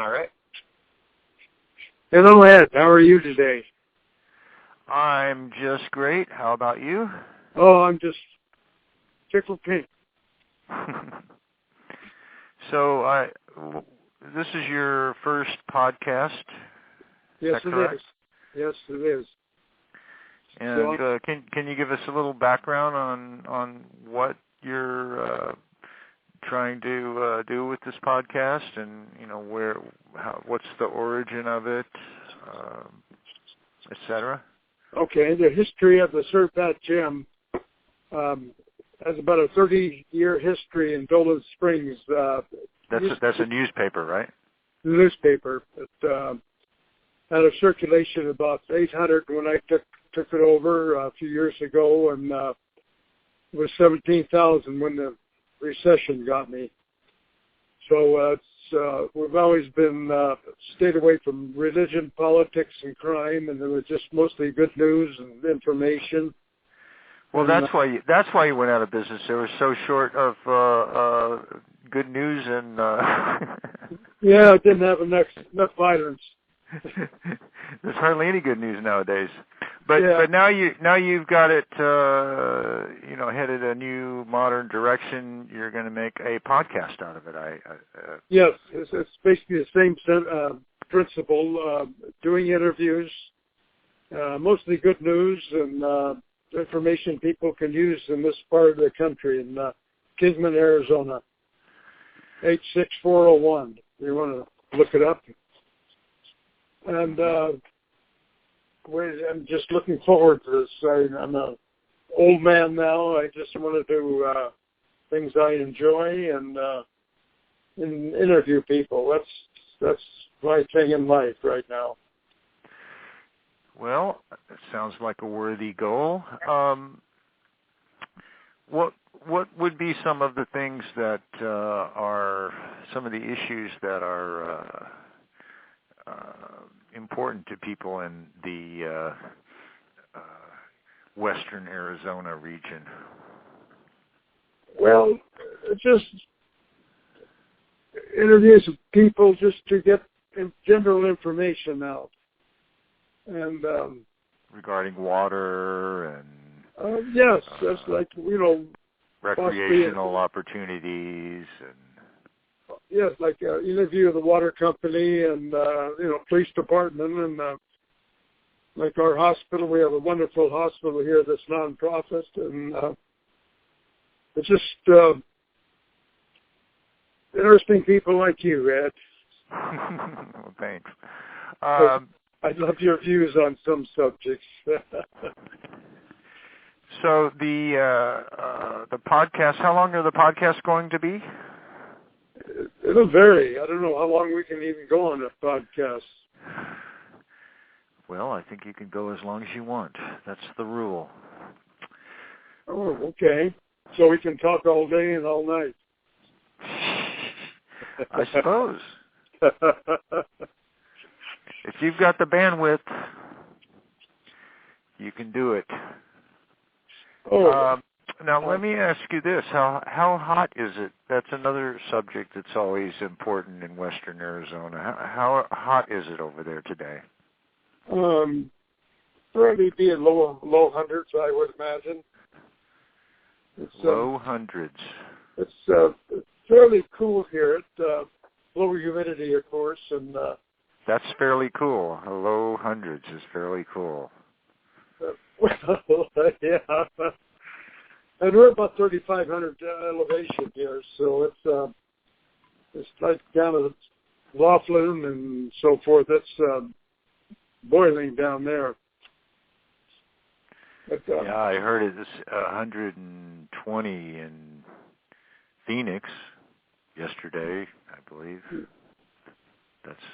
All right. Hello, Ed. How are you today? I'm just great. How about you? Oh, I'm just tickled pink. So, this is your first podcast. Yes, it is. Yes, it is. And can you give us a little background on what you're trying to do with this podcast, and what's the origin of it, etc. Okay, the history of the Cerbat GEM has about a 30-year history in Dolan Springs. That's a newspaper, right? Newspaper. It had a circulation of about 800 when I took it over a few years ago, and it was 17,000 when the recession got me. So we've always been stayed away from religion, politics, and crime, and it was just mostly good news and information. Well, that's why you went out of business. They were so short of good news and. Yeah, it didn't have enough violence. There's hardly any good news nowadays. But now you've got it headed a new modern direction. You're going to make a podcast out of it. Yes, it's basically the same principle. Doing interviews, mostly good news and information people can use in this part of the country in Kingman, Arizona. 86401. You want to look it up. And I'm just looking forward to this. I'm an old man now. I just want to do things I enjoy and interview people. That's my thing in life right now. Well, it sounds like a worthy goal. What would be some of the things that are some of the issues that are important to people in the western Arizona region? Well, just interviews with people just to get general information out. And regarding water and yes, that's like recreational opportunities and yes, like interview of the water company and police department and like our hospital. We have a wonderful hospital here that's non-profit, and it's just interesting people like you, Ed. Well, thanks. I'd love your views on some subjects. So the podcast, how long are the podcasts going to be? It'll vary. I don't know how long we can even go on a podcast. Well, I think you can go as long as you want. That's the rule. Oh, okay. So we can talk all day and all night. I suppose. If you've got the bandwidth, you can do it. Oh. Now, let me ask you this. How hot is it? That's another subject that's always important in western Arizona. How hot is it over there today? Probably be in low hundreds, I would imagine. It's, low hundreds. It's fairly cool here. It's low humidity, of course, and that's fairly cool. Low hundreds is fairly cool. Well, yeah. And we're about 3,500 elevation here, so it's like down at Laughlin and so forth. It's boiling down there. But, yeah, I heard it was 120 in Phoenix yesterday, I believe. That's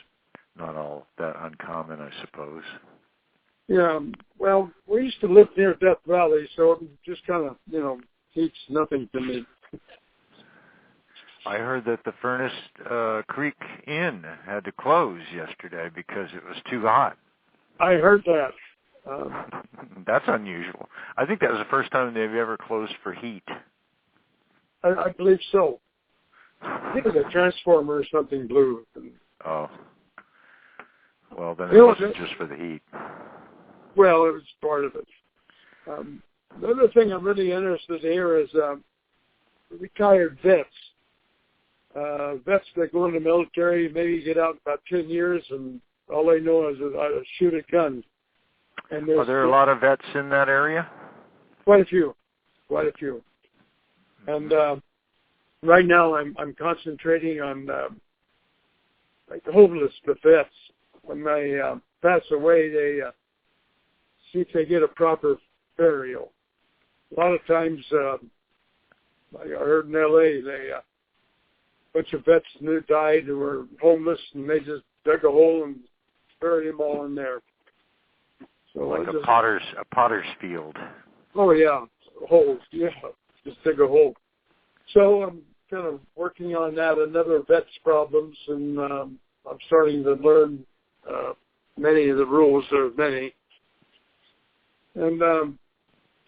not all that uncommon, I suppose. Yeah, well, we used to live near Death Valley, so it just kind of, heats nothing to me. I heard that the Furnace Creek Inn had to close yesterday because it was too hot. I heard that. That's unusual. I think that was the first time they've ever closed for heat. I believe so. I think it was a transformer or something blew. Oh. Well, then it wasn't just for the heat. Well, it was part of it. The other thing I'm really interested in here is retired vets. Vets that go in the military, maybe get out in about 10 years, and all they know is how to shoot a gun. And Are there a lot of vets in that area? Quite a few. And right now I'm concentrating on like the homeless, the vets. When they pass away, they see if they get a proper burial. A lot of times, I heard in L.A., a bunch of vets who died who were homeless, and they just dug a hole and buried them all in there. So like a potter's field. Oh yeah, holes. Yeah, just dig a hole. So I'm kind of working on that, another vet's problems, and I'm starting to learn many of the rules. There are many, and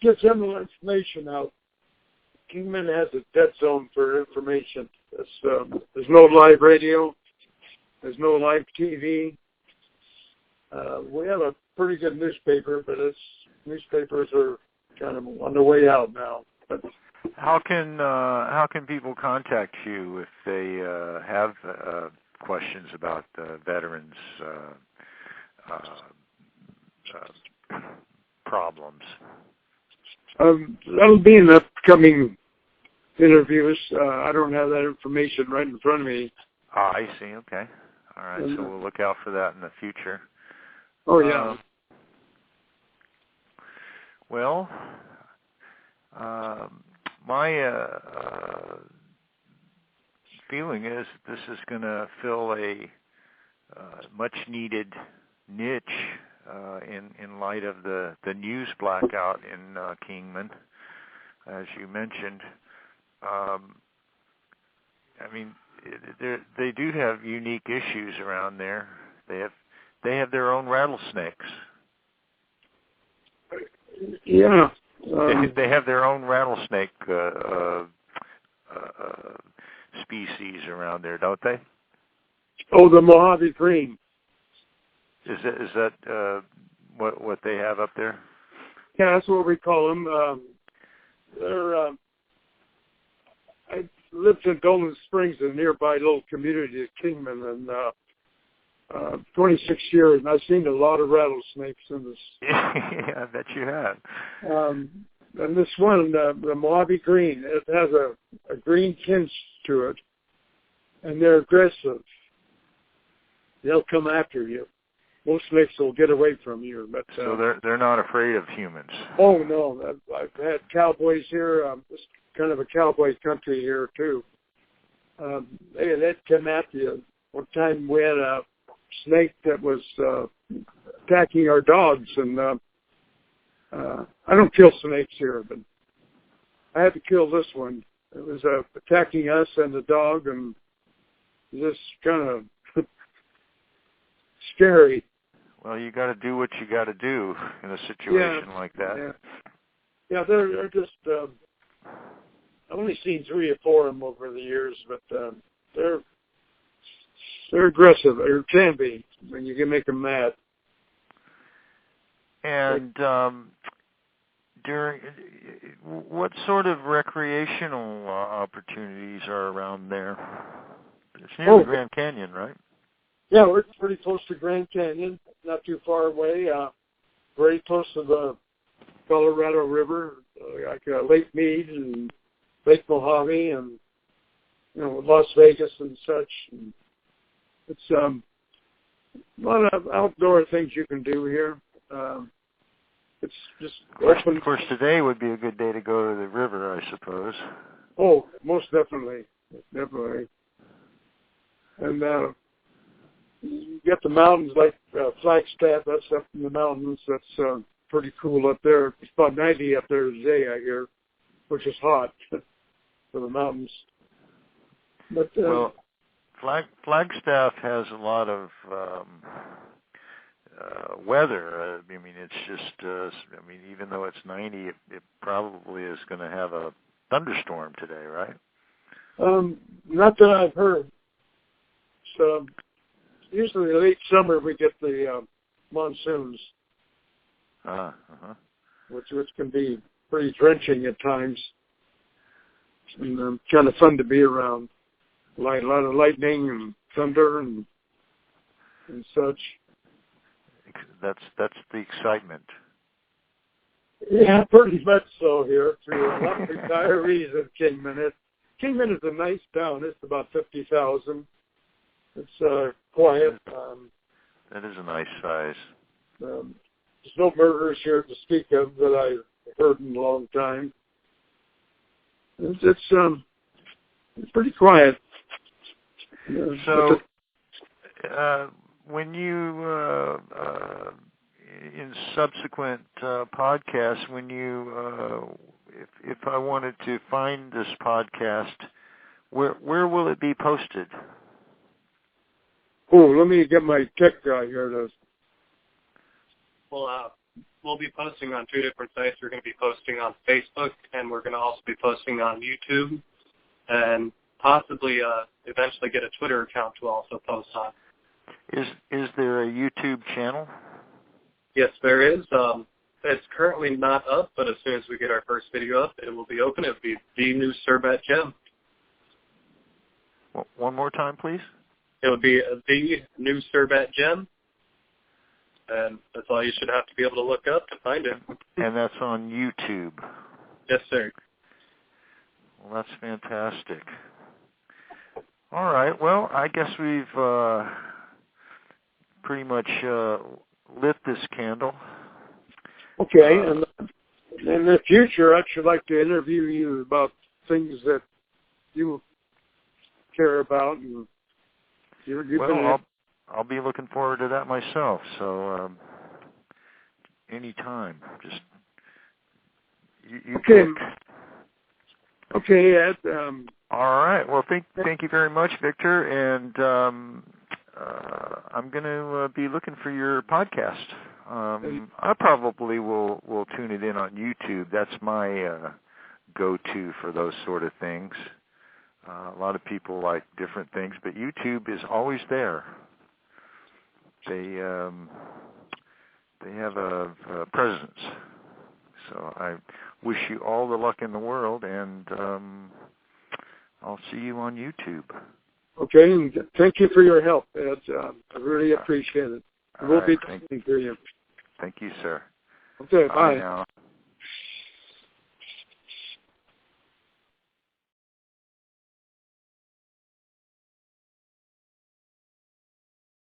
get general information out. Kingman has a dead zone for information. There's no live radio. There's no live TV. We have a pretty good newspaper, but newspapers are kind of on the way out now. But how can people contact you if they have questions about veterans' problems? That'll be in the upcoming interviews. I don't have that information right in front of me. Ah, I see. Okay. All right. So we'll look out for that in the future. Oh, yeah. Well, my feeling is that this is going to fill a much-needed niche in light of the news blackout in Kingman, as you mentioned. I mean, they do have unique issues around there. They have their own rattlesnakes. Yeah. They have their own rattlesnake species around there, don't they? Oh, the Mojave Green. Is that what they have up there? Yeah, that's what we call them. I lived in Golden Springs, a nearby little community of Kingman, and 26 years, and I've seen a lot of rattlesnakes in this. Yeah, I bet you have. And this one, the Mojave Green, it has a green tinge to it, and they're aggressive. They'll come after you. Most snakes will get away from you, but so they're not afraid of humans. Oh no, I've had cowboys here. It's kind of a cowboy country here too. They'd come after you. One time we had a snake that was attacking our dogs, and I don't kill snakes here, but I had to kill this one. It was attacking us and the dog, and just kind of scary. Well, you got to do what you got to do in a situation like that. Yeah, they're just. I've only seen 3 or 4 of them over the years, but they're aggressive, or can be when you can make them mad. And what sort of recreational opportunities are around there? It's near the Grand Canyon, right? Yeah, we're pretty close to Grand Canyon, not too far away. Very close to the Colorado River, like Lake Mead and Lake Mojave, and Las Vegas and such. And it's a lot of outdoor things you can do here. It's just open. Of course, today would be a good day to go to the river, I suppose. Oh, most definitely, definitely. And you get the mountains like Flagstaff. That's up in the mountains. That's pretty cool up there. It's about 90 up there today, I hear, which is hot for the mountains. But well, Flagstaff has a lot of weather. I mean, it's just. Even though it's 90, it probably is going to have a thunderstorm today, right? Not that I've heard. So usually late summer we get the monsoons, which can be pretty drenching at times, and kind of fun to be around. A lot of lightning and thunder and such. That's the excitement. Yeah, pretty much so here. Through a lot of retirees in Kingman. Kingman is a nice town. It's about 50,000. It's quiet. That is a nice size. There's no murders here to speak of that I've heard in a long time. It's pretty quiet. So, when you in subsequent podcasts, when you if I wanted to find this podcast, where will it be posted? Oh, let me get my tech guy here to. Well, we'll be posting on 2 different sites. We're going to be posting on Facebook, and we're going to also be posting on YouTube, and possibly eventually get a Twitter account to also post on. Is there a YouTube channel? Yes, there is. It's currently not up, but as soon as we get our first video up, it will be open. It will be the new Cerbat GEM. One more time, please. It would be the new Cerbat GEM, and that's all you should have to be able to look up to find it. And that's on YouTube. Yes, sir. Well, that's fantastic. All right. Well, I guess we've pretty much lit this candle. Okay, and in the future, I'd actually like to interview you about things that you care about. And I'll be looking forward to that myself. So anytime, just you okay. pick. Okay, Ed. All right. Well, thank you very much, Victor, and I'm going to be looking for your podcast. I probably will tune it in on YouTube. That's my go-to for those sort of things. A lot of people like different things, but YouTube is always there. They have a presence. So I wish you all the luck in the world, and I'll see you on YouTube. Okay, and thank you for your help, Ed. I really appreciate it. We'll be talking to you. Thank you, sir. Okay, bye. Now.